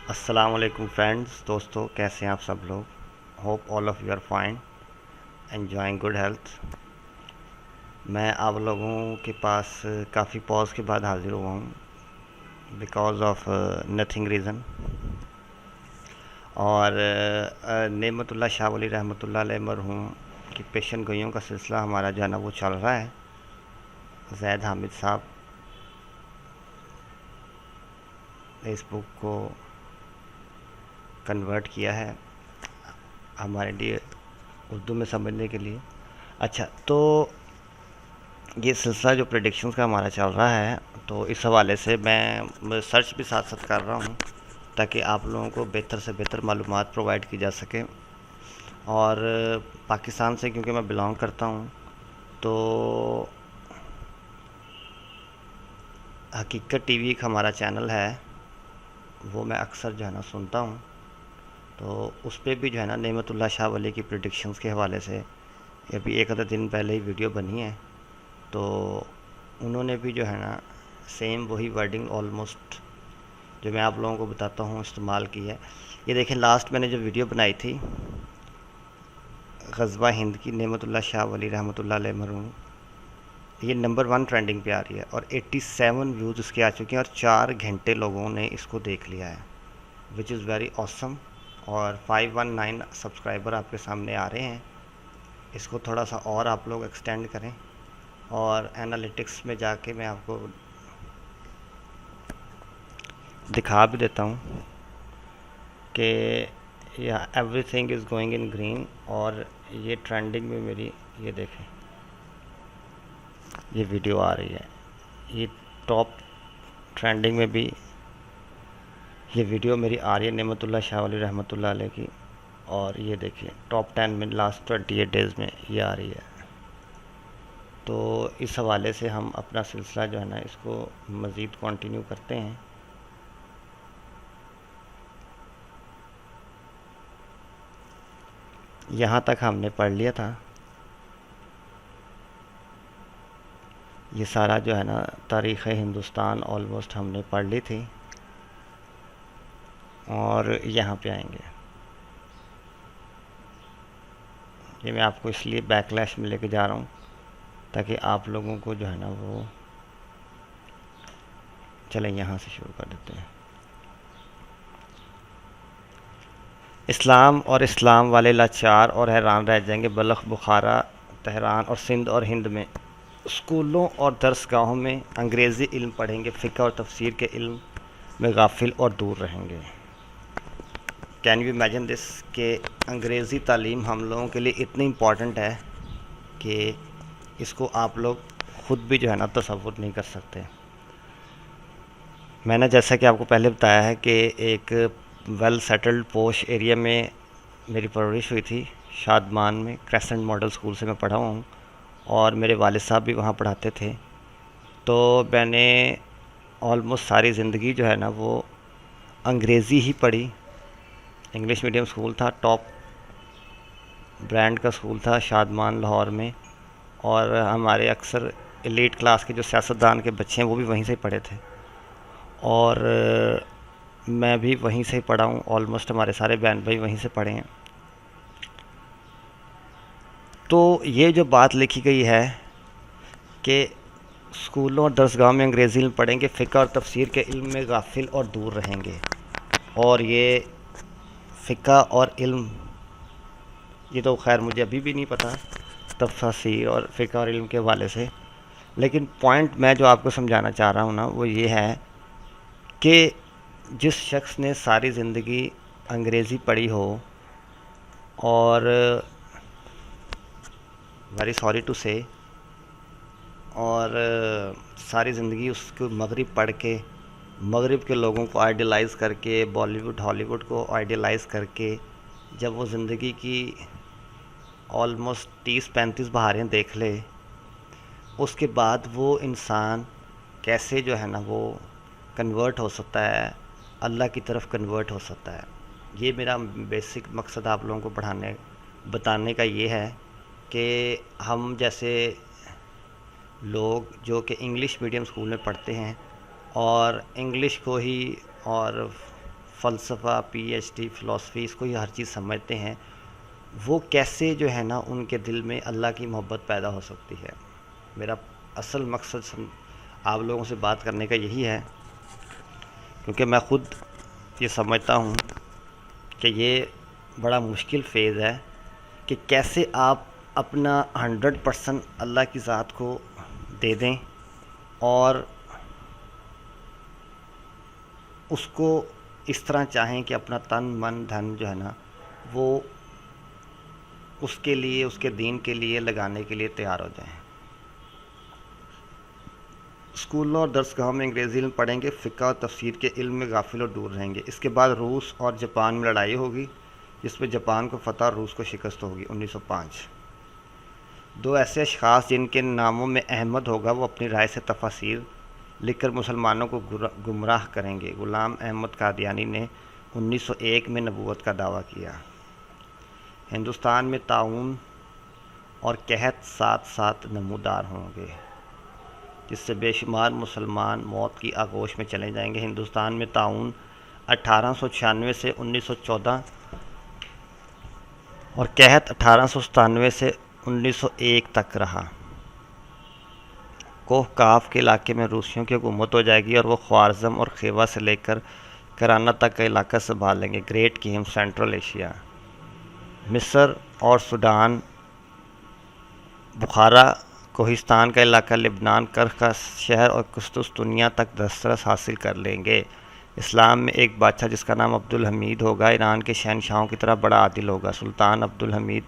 السلام علیکم فرینڈز، دوستو کیسے ہیں آپ سب لوگ؟ Hope all of you are fine, enjoying good health. میں آپ لوگوں کے پاس کافی پاز کے بعد حاضر ہوا ہوں بیکاز آف نتھنگ ریزن، اور نعمت اللہ شاہ ولی رحمۃ اللہ علیہ مرحوم کی پیشن گوئیوں کا سلسلہ ہمارا جو ہے نا وہ چل رہا ہے۔ زید حامد صاحب نے اس بک کو کنورٹ کیا ہے ہمارے لیے اردو میں سمجھنے کے لیے۔ اچھا، تو یہ سلسلہ جو پریڈکشنز کا ہمارا چل رہا ہے، تو اس حوالے سے میں سرچ بھی ساتھ ساتھ کر رہا ہوں تاکہ آپ لوگوں کو بہتر سے بہتر معلومات پرووائڈ کی جا سکے۔ اور پاکستان سے کیونکہ میں بلانگ کرتا ہوں، تو حقیقت ٹی وی ایک ہمارا چینل ہے، وہ میں اکثر جو ہے نا سنتا ہوں۔ تو اس پہ بھی جو ہے نا نعمت اللہ شاہ ولی کی پریڈکشنز کے حوالے سے ابھی ایک آدھا دن پہلے ہی ویڈیو بنی ہے، تو انہوں نے بھی جو ہے نا سیم وہی ورڈنگ آلموسٹ جو میں آپ لوگوں کو بتاتا ہوں استعمال کی ہے۔ یہ دیکھیں، لاسٹ میں نے جو ویڈیو بنائی تھی غزوہ ہند کی، نعمت اللہ شاہ ولی رحمۃ اللہ علیہ مرحوم، یہ نمبر 1 ٹرینڈنگ پہ آ رہی ہے اور 87 ویوز اس کے آ چکے ہیں اور 4 گھنٹے لوگوں نے اس کو دیکھ لیا ہے، وچ از ویری آسم۔ اور 519 سبسکرائبر آپ کے سامنے آ رہے ہیں۔ اس کو تھوڑا سا اور آپ لوگ ایکسٹینڈ کریں، اور انالیٹکس میں جا کے میں آپ کو دکھا بھی دیتا ہوں کہ every thing is going in green, اور یہ ٹرینڈنگ میں میری، یہ دیکھیں یہ ویڈیو آ رہی ہے، یہ ٹاپ ٹرینڈنگ میں بھی یہ ویڈیو میری آ رہی ہے نعمت اللہ شاہ ولی رحمۃ اللہ علیہ کی، اور یہ دیکھیے ٹاپ 10 میں لاسٹ 28 ڈیز میں یہ آ رہی ہے۔ تو اس حوالے سے ہم اپنا سلسلہ جو ہے نا اس کو مزید کنٹینیو کرتے ہیں۔ یہاں تک ہم نے پڑھ لیا تھا، یہ سارا جو ہے نا تاریخ ہندوستان آلموسٹ ہم نے پڑھ لی تھی، اور یہاں پہ آئیں گے۔ یہ میں آپ کو اس لیے بیک لیش میں لے کے جا رہا ہوں تاکہ آپ لوگوں کو جو ہے نا وہ، چلیں یہاں سے شروع کر دیتے ہیں۔ اسلام اور اسلام والے لاچار اور حیران رہ جائیں گے، بلخ، بخارا، تہران اور سندھ اور ہند میں اسکولوں اور درس گاہوں میں انگریزی علم پڑھیں گے، فقہ اور تفسیر کے علم میں غافل اور دور رہیں گے۔ کین یو امیجن دس کہ انگریزی تعلیم ہم لوگوں کے لیے اتنی امپورٹنٹ ہے کہ اس کو آپ لوگ خود بھی جو ہے نا تصور نہیں کر سکتے۔ میں نے جیسا کہ آپ کو پہلے بتایا ہے کہ ایک ویل سیٹلڈ پوش ایریا میں میری پرورش ہوئی تھی، شادمان میں، کریسنٹ ماڈل اسکول سے میں پڑھا ہوں، اور میرے والد صاحب بھی وہاں پڑھاتے تھے۔ تو میں نے آلموسٹ ساری زندگی جو ہے نا وہ انگریزی ہی پڑھی۔ انگلش میڈیم اسکول تھا، ٹاپ برانڈ کا اسکول تھا شادمان لاہور میں، اور ہمارے اکثر ایلیٹ کلاس کے جو سیاستدان کے بچے ہیں وہ بھی وہیں سے پڑھے تھے، اور میں بھی وہیں سے پڑھا ہوں، آلموسٹ ہمارے سارے بہن بھائی وہیں سے پڑھے ہیں۔ تو یہ جو بات لکھی گئی ہے کہ اسکولوں اور درسگاہ میں انگریزی علم پڑھیں گے، فقہ اور تفسیر کے علم میں غافل اور دور رہیں گے، اور یہ فقہ اور علم، یہ تو خیر مجھے ابھی بھی نہیں پتہ تفسیر اور فقہ اور علم کے حوالے سے، لیکن پوائنٹ میں جو آپ کو سمجھانا چاہ رہا ہوں نا وہ یہ ہے کہ جس شخص نے ساری زندگی انگریزی پڑھی ہو، اور ویری سوری ٹو سے، اور ساری زندگی اس کو مغرب پڑھ کے، مغرب کے لوگوں کو آئیڈیلائز کر کے، بالی ووڈ ہالی ووڈ کو آئیڈیلائز کر کے، جب وہ زندگی کی آلموسٹ 30-35 بہاریں دیکھ لے، اس کے بعد وہ انسان کیسے جو ہے نا وہ کنورٹ ہو سکتا ہے، اللہ کی طرف کنورٹ ہو سکتا ہے۔ یہ میرا بیسک مقصد آپ لوگوں کو بتانے کا یہ ہے کہ ہم جیسے لوگ جو کہ انگلش میڈیم اسکول میں پڑھتے ہیں اور انگلش کو ہی اور فلسفہ PhD فلسفی اس کو یہ ہر چیز سمجھتے ہیں، وہ کیسے جو ہے نا ان کے دل میں اللہ کی محبت پیدا ہو سکتی ہے۔ میرا اصل مقصد آپ لوگوں سے بات کرنے کا یہی ہے، کیونکہ میں خود یہ سمجھتا ہوں کہ یہ بڑا مشکل فیز ہے کہ کیسے آپ اپنا 100% اللہ کی ذات کو دے دیں اور اس کو اس طرح چاہیں کہ اپنا تن من دھن جو ہے نا وہ اس کے لیے، اس کے دین کے لیے لگانے کے لیے تیار ہو جائیں۔ اسکولوں اور درسگاہوں میں انگریزی میں پڑھیں گے، فقہ اور تفسیر کے علم میں غافل اور دور رہیں گے۔ اس کے بعد روس اور جاپان میں لڑائی ہوگی، جس میں جاپان کو فتح اور روس کو شکست ہوگی۔ 1905 دو ایسے اشخاص جن کے ناموں میں احمد ہوگا وہ اپنی رائے سے تفاسیر لکھ کر مسلمانوں کو گمراہ کریں گے۔ غلام احمد قادیانی نے 1901 میں نبوت کا دعویٰ کیا۔ ہندوستان میں طاعون اور قحط ساتھ ساتھ نمودار ہوں گے، جس سے بے شمار مسلمان موت کی آغوش میں چلے جائیں گے۔ ہندوستان میں طاعون 1896 سے 1914 اور قحط 1897 سے 1901 تک رہا۔ کوہ کاف کے علاقے میں روسیوں کی حکومت ہو جائے گی اور وہ خوارزم اور خیوا سے لے کر کرانہ تک کا علاقہ سنبھال لیں گے۔ گریٹ کیم سینٹرل ایشیا، مصر اور سوڈان، بخارا، کوہستان کا علاقہ، لبنان، کرخ کا شہر اور قسطنطنیہ تک دسترس حاصل کر لیں گے۔ اسلام میں ایک بادشاہ جس کا نام عبدالحمید ہوگا، ایران کے شہنشاہوں کی طرح بڑا عادل ہوگا۔ سلطان عبدالحمید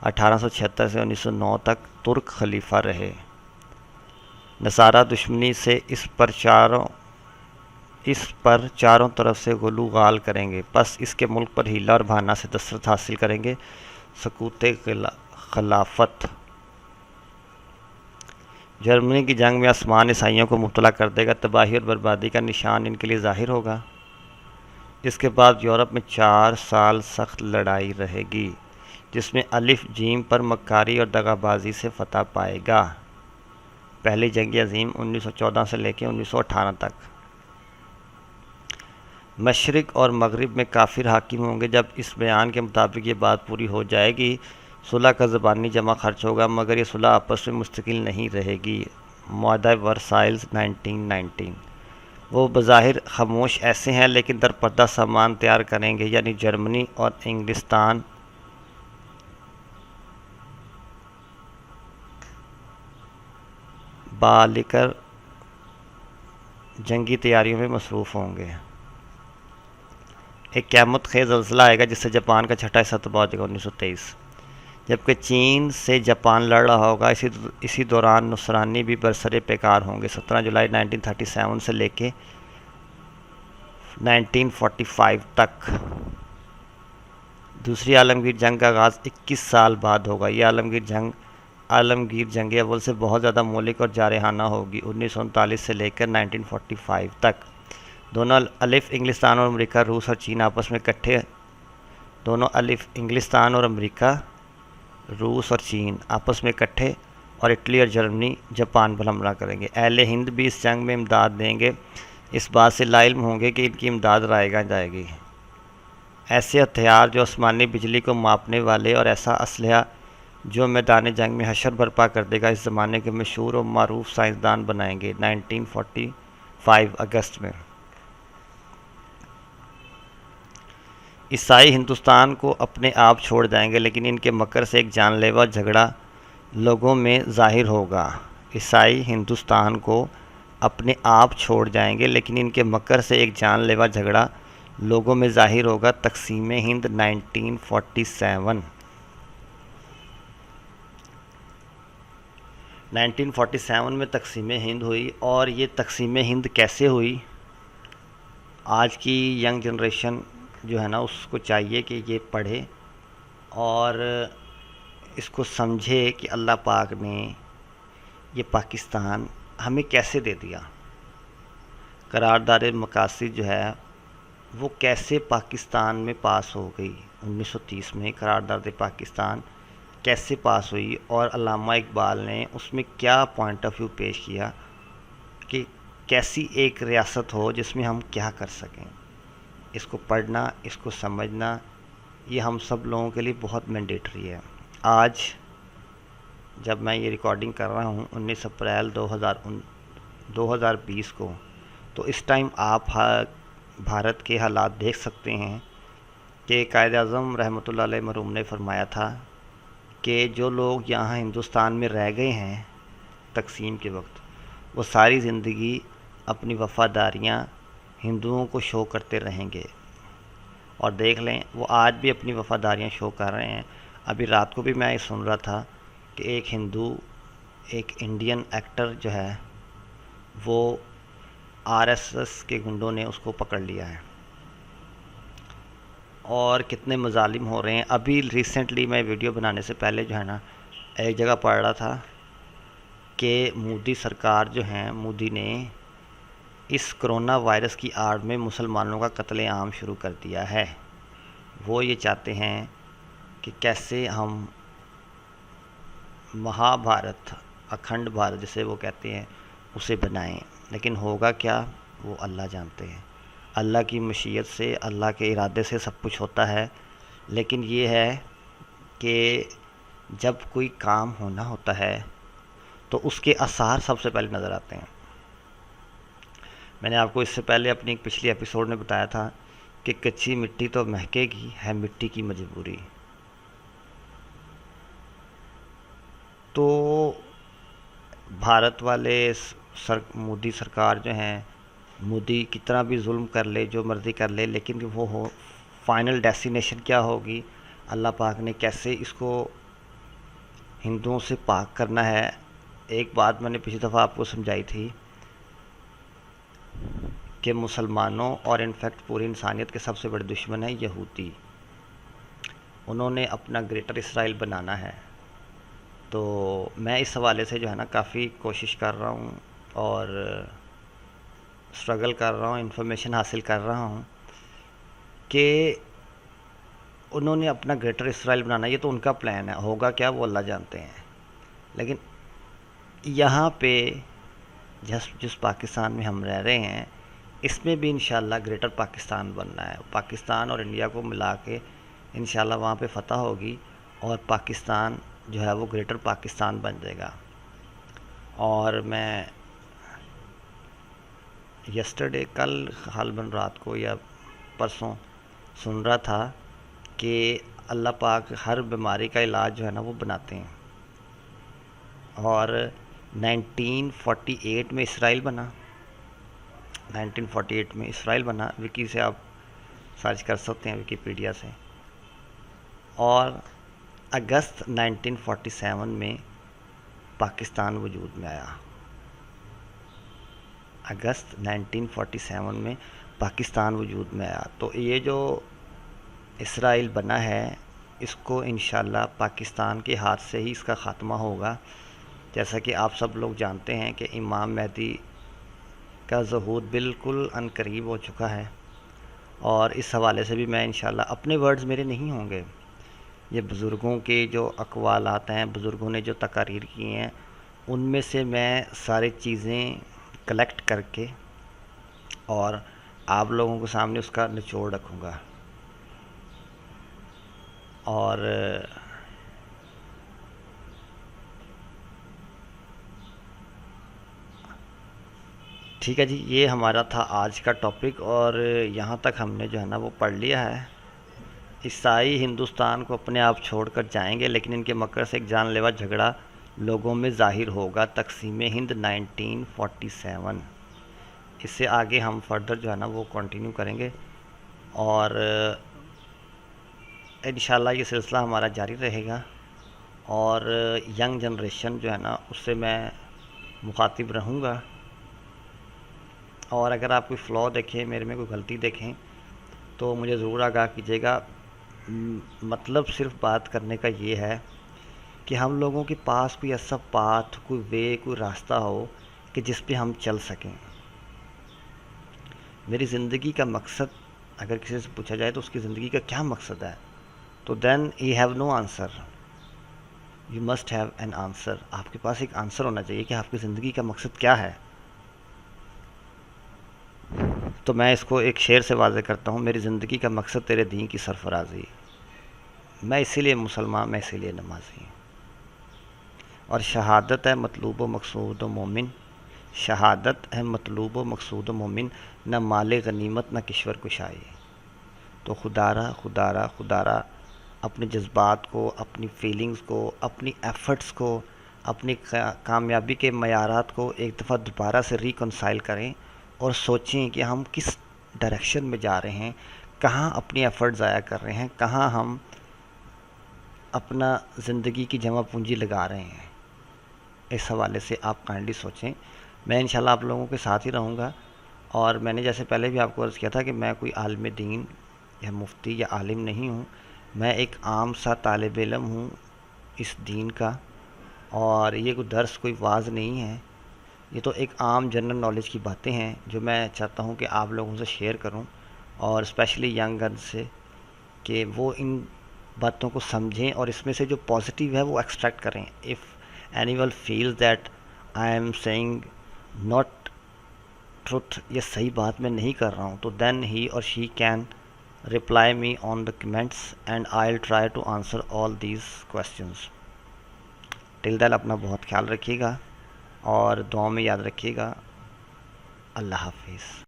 1876 سے 1909 تک ترک خلیفہ رہے۔ نصارہ دشمنی سے اس پر چاروں طرف سے غلو غال کریں گے، پس اس کے ملک پر ہیلہ اور بہانہ سے دسترس حاصل کریں گے۔ سقوط خلافت، جرمنی کی جنگ میں آسمان عیسائیوں کو مبتلا کر دے گا، تباہی اور بربادی کا نشان ان کے لیے ظاہر ہوگا۔ اس کے بعد یورپ میں 4 سال سخت لڑائی رہے گی، جس میں الف جیم پر مکاری اور دغا بازی سے فتح پائے گا۔ پہلی جنگ عظیم 1914 سے لے کے 1918 تک۔ مشرق اور مغرب میں کافر حاکم ہوں گے۔ جب اس بیان کے مطابق یہ بات پوری ہو جائے گی، صلح کا زبانی جمع خرچ ہوگا، مگر یہ صلح آپس میں مستقل نہیں رہے گی۔ معاہدہ ورسائلز 1919۔ وہ بظاہر خاموش ایسے ہیں لیکن در پردہ سامان تیار کریں گے، یعنی جرمنی اور انگلستان بالکر جنگی تیاریوں میں مصروف ہوں گے۔ ایک قیامت خیز زلزلہ آئے گا جس سے جاپان کا چھٹا حصہ تباہ ہو جائے گا۔ 1923 جبکہ چین سے جاپان لڑ رہا ہوگا، اسی دوران نصرانی بھی برسر پیکار ہوں گے۔ 17 جولائی 1937 سے لے کے 1945 تک دوسری عالمگیر جنگ کا آغاز 21 سال بعد ہوگا۔ یہ عالمگیر جنگ اول سے بہت زیادہ مہلک اور جارحانہ ہوگی۔ 1939 سے لے کر 1945 تک دونوں الف انگلستان اور امریکہ، روس اور چین آپس میں اکٹھے اور اٹلی اور جرمنی جاپان پر حملہ کریں گے۔ اہل ہند بھی اس جنگ میں امداد دیں گے، اس بات سے لا علم ہوں گے کہ ان کی امداد رائے گاں جائے گی۔ ایسے ہتھیار جو آسمانی بجلی کو ماپنے والے اور ایسا اسلحہ جو میدان جنگ میں حشر برپا کر دے گا، اس زمانے کے مشہور اور معروف سائنسدان بنائیں گے۔ 1945 اگست میں عیسائی ہندوستان کو اپنے آپ چھوڑ جائیں گے، لیکن ان کے مکر سے ایک جان لیوا جھگڑا لوگوں میں ظاہر ہوگا۔ عیسائی ہندوستان کو اپنے آپ چھوڑ جائیں گے، لیکن ان کے مکر سے ایک جان لیوا جھگڑا لوگوں میں ظاہر ہوگا۔ تقسیم ہند 1947 1947 میں تقسیم ہند ہوئی، اور یہ تقسیم ہند کیسے ہوئی؟ آج کی ینگ جنریشن جو ہے نا اس کو چاہیے کہ یہ پڑھے اور اس کو سمجھے کہ اللہ پاک نے یہ پاکستان ہمیں کیسے دے دیا۔ قرارداد مقاصد جو ہے وہ کیسے پاکستان میں پاس ہو گئی۔ 1930 میں قرارداد پاکستان کیسے پاس ہوئی، اور علامہ اقبال نے اس میں کیا پوائنٹ آف ویو پیش کیا کہ کیسی ایک ریاست ہو جس میں ہم کیا کر سکیں۔ اس کو پڑھنا، اس کو سمجھنا، یہ ہم سب لوگوں کے لیے بہت مینڈیٹری ہے۔ آج جب میں یہ ریکارڈنگ کر رہا ہوں 19 اپریل 2020 کو، تو اس ٹائم آپ بھارت کے حالات دیکھ سکتے ہیں کہ قائد اعظم رحمۃ اللہ علیہ مرحوم نے فرمایا تھا کہ جو لوگ یہاں ہندوستان میں رہ گئے ہیں تقسیم کے وقت، وہ ساری زندگی اپنی وفاداریاں ہندوؤں کو شو کرتے رہیں گے، اور دیکھ لیں وہ آج بھی اپنی وفاداریاں شو کر رہے ہیں۔ ابھی رات کو بھی میں یہ سن رہا تھا کہ ایک ہندو، ایک انڈین ایکٹر جو ہے وہ RSS کے گنڈوں نے اس کو پکڑ لیا ہے، اور کتنے مظالم ہو رہے ہیں۔ ابھی ریسنٹلی میں ویڈیو بنانے سے پہلے جو ہے نا ایک جگہ پڑھ رہا تھا کہ مودی سرکار جو ہیں، مودی نے اس کرونا وائرس کی آڑ میں مسلمانوں کا قتل عام شروع کر دیا ہے۔ وہ یہ چاہتے ہیں کہ کیسے ہم مہا بھارت، اکھنڈ بھارت جسے وہ کہتے ہیں، اسے بنائیں، لیکن ہوگا کیا وہ اللہ جانتے ہیں۔ اللہ کی مشیت سے، اللہ کے ارادے سے سب کچھ ہوتا ہے، لیکن یہ ہے کہ جب کوئی کام ہونا ہوتا ہے تو اس کے آثار سب سے پہلے نظر آتے ہیں۔ میں نے آپ کو اس سے پہلے اپنی ایک پچھلی ایپیسوڈ میں بتایا تھا کہ کچی مٹی تو مہکے گی، ہے مٹی کی مجبوری۔ تو بھارت والے مودی سرکار جو ہیں، مودی کتنا بھی ظلم کر لے، جو مرضی کر لے، لیکن وہ فائنل ڈیسٹینیشن کیا ہوگی، اللہ پاک نے کیسے اس کو ہندوؤں سے پاک کرنا ہے۔ ایک بات میں نے پچھلی دفعہ آپ کو سمجھائی تھی کہ مسلمانوں اور انفیکٹ پوری انسانیت کے سب سے بڑے دشمن ہیں یہودی۔ انہوں نے اپنا گریٹر اسرائیل بنانا ہے۔ تو میں اس حوالے سے جو ہے نا کافی کوشش کر رہا ہوں اور اسٹرگل کر رہا ہوں، انفارمیشن حاصل کر رہا ہوں کہ انہوں نے اپنا گریٹر اسرائیل بنانا، یہ تو ان کا پلان ہے، ہوگا کیا وہ اللہ جانتے ہیں۔ لیکن یہاں پہ جس پاکستان میں ہم رہ رہے ہیں، اس میں بھی انشاءاللہ گریٹر پاکستان بننا ہے۔ پاکستان اور انڈیا کو ملا کے انشاءاللہ وہاں پہ فتح ہوگی، اور پاکستان جو ہے وہ گریٹر پاکستان بن جائے گا۔ اور میں یسٹرڈے، کل غالباً رات کو یا پرسوں سن رہا تھا کہ اللہ پاک ہر بیماری کا علاج جو ہے نا وہ بناتے ہیں، اور 1948 میں اسرائیل بنا، 1948 میں اسرائیل بنا، وکی سے آپ سرچ کر سکتے ہیں، وکیپیڈیا سے۔ اور اگست 1947 میں پاکستان وجود میں آیا، اگست 1947 میں پاکستان وجود میں آیا۔ تو یہ جو اسرائیل بنا ہے، اس کو انشاءاللہ پاکستان کے ہاتھ سے ہی اس کا خاتمہ ہوگا۔ جیسا کہ آپ سب لوگ جانتے ہیں کہ امام مہدی کا ظہور بالکل عن قریب ہو چکا ہے، اور اس حوالے سے بھی میں انشاءاللہ، اپنے ورڈز میرے نہیں ہوں گے، یہ بزرگوں کے جو اقوالات ہیں، بزرگوں نے جو تقاریر کی ہیں، ان میں سے میں ساری چیزیں کلیکٹ کر کے اور آپ لوگوں کے سامنے اس کا نچوڑ رکھوں گا۔ اور ٹھیک ہے جی، یہ ہمارا تھا آج کا ٹاپک، اور یہاں تک ہم نے جو ہے نا وہ پڑھ لیا ہے۔ عیسائی ہندوستان کو اپنے آپ چھوڑ کر جائیں گے، لیکن ان کے مکر سے ایک جان لیوا جھگڑا لوگوں میں ظاہر ہوگا، تقسیم ہند 1947۔ اس سے آگے ہم فردر جو ہے نا وہ کنٹینیو کریں گے، اور انشاءاللہ یہ سلسلہ ہمارا جاری رہے گا، اور ینگ جنریشن جو ہے نا اس سے میں مخاطب رہوں گا۔ اور اگر آپ کوئی فلاء دیکھیں، میرے میں کوئی غلطی دیکھیں، تو مجھے ضرور آگاہ کیجیے گا۔ مطلب صرف بات کرنے کا یہ ہے کہ ہم لوگوں کے پاس کوئی ایسا پاتھ، کوئی وے، کوئی راستہ ہو کہ جس پہ ہم چل سکیں۔ میری زندگی کا مقصد اگر کسی سے پوچھا جائے تو اس کی زندگی کا کیا مقصد ہے، تو then you have no answer, you must have an answer. آپ کے پاس ایک آنسر ہونا چاہیے کہ آپ کی زندگی کا مقصد کیا ہے۔ تو میں اس کو ایک شعر سے واضح کرتا ہوں: میری زندگی کا مقصد تیرے دین کی سرفرازی، میں اسی لیے مسلمان، میں اسی لیے نمازی، اور شہادت ہے مطلوب و مقصود و مومن، شہادت ہے مطلوب و مقصود و مومن، نہ مال غنیمت نہ کشور کشائی۔ تو خدا را اپنے جذبات کو، اپنی فیلنگز کو، اپنی ایفرٹس کو، اپنی کامیابی کے معیارات کو ایک دفعہ دوبارہ سے ریکنسائل کریں اور سوچیں کہ ہم کس ڈائریکشن میں جا رہے ہیں، کہاں اپنی ایفرٹ ضائع کر رہے ہیں، کہاں ہم اپنا زندگی کی جمع پونجی لگا رہے ہیں۔ اس حوالے سے آپ کائنڈلی سوچیں۔ میں انشاءاللہ آپ لوگوں کے ساتھ ہی رہوں گا، اور میں نے جیسے پہلے بھی آپ کو عرض کیا تھا کہ میں کوئی عالم دین یا مفتی یا عالم نہیں ہوں، میں ایک عام سا طالب علم ہوں اس دین کا، اور یہ کوئی درس، کوئی واعظ نہیں ہے، یہ تو ایک عام جنرل نالج کی باتیں ہیں جو میں چاہتا ہوں کہ آپ لوگوں سے شیئر کروں، اور اسپیشلی ینگ گرلز سے، کہ وہ ان باتوں کو سمجھیں اور اس میں سے جو پازیٹیو ہے وہ ایکسٹریکٹ کریں۔ If anyone feel that I am seeing not truth, یہ صحیح بات میں نہیں کر رہا ہوں، تو دین ہی اور she can reply me on the comments and I'll try to answer all these questions. Till then اپنا بہت خیال رکھیے گا اور دعاؤں میں یاد رکھیے گا۔ اللہ حافظ۔